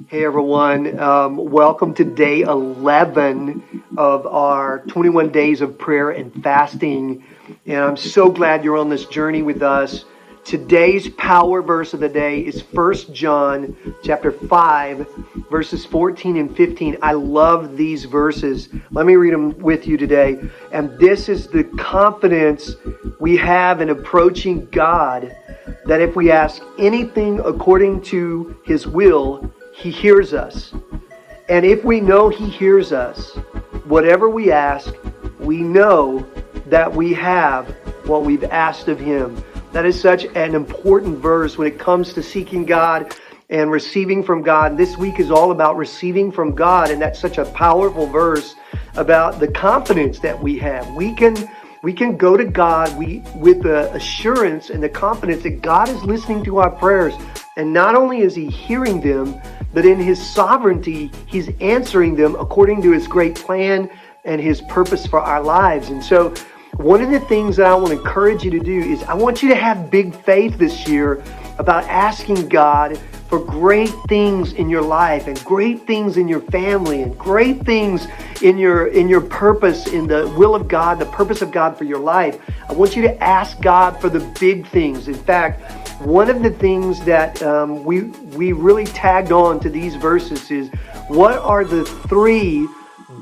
Hey everyone, welcome to day 11 of our 21 days of prayer and fasting. And I'm so glad you're on this journey with us. Today's power verse of the day is 1 John chapter 5, verses 14 and 15. I love these verses. Let me read them with you today. And this is the confidence we have in approaching God, that if we ask anything according to His will, He hears us. And if we know He hears us, whatever we ask, we know that we have what we've asked of Him. That is such an important verse when it comes to seeking God and receiving from God. This week is all about receiving from God, and that's such a powerful verse about the confidence that we have. We can go to God with the assurance and the confidence that God is listening to our prayers. And not only is He hearing them, but in His sovereignty, He's answering them according to His great plan and His purpose for our lives. And so one of the things that I want to encourage you to do is I want you to have big faith this year about asking God for great things in your life and great things in your family and great things in your purpose, in the will of God, the purpose of God for your life. I want you to ask God for the big things. In fact, one of the things that we really tagged on to these verses is, what are the three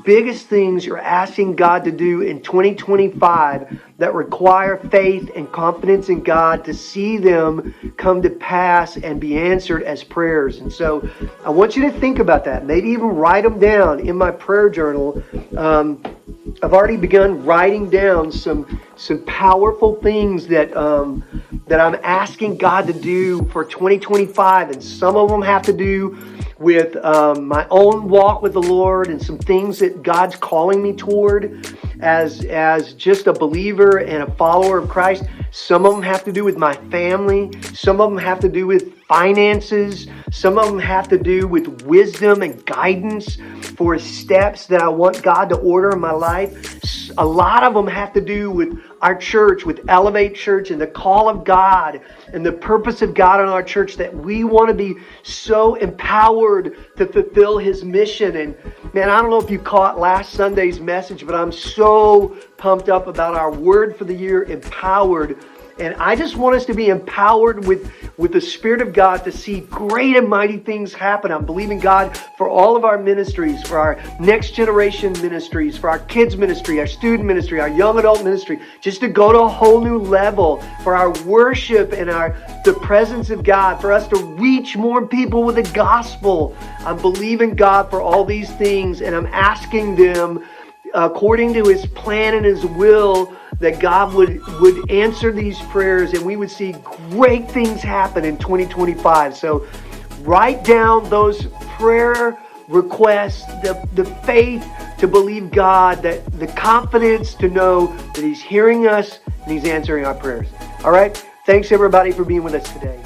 biggest things you're asking God to do in 2025 that require faith and confidence in God to see them come to pass and be answered as prayers? And so I want you to think about that. Maybe even write them down in my prayer journal. I've already begun writing down some powerful things that I'm asking God to do for 2025, and some of them have to do with my own walk with the Lord and some things that God's calling me toward as just a believer and a follower of Christ. Some of them have to do with my family. Some of them have to do with finances. Some of them have to do with wisdom and guidance for steps that I want God to order in my life. A lot of them have to do with our church, with Elevate Church and the call of God and the purpose of God in our church, that we want to be so empowered to fulfill His mission. And man, I don't know if you caught last Sunday's message, but I'm so pumped up about our word for the year, empowered. And I just want us to be empowered with the Spirit of God to see great and mighty things happen. I'm believing God for all of our ministries, for our next generation ministries, for our kids ministry, our student ministry, our young adult ministry, just to go to a whole new level, for our worship and the presence of God, for us to reach more people with the gospel. I'm believing God for all these things, and I'm asking them according to His plan and His will, that God would answer these prayers and we would see great things happen in 2025. So write down those prayer requests, the faith to believe God, that the confidence to know that He's hearing us and He's answering our prayers. All right? Thanks everybody for being with us today.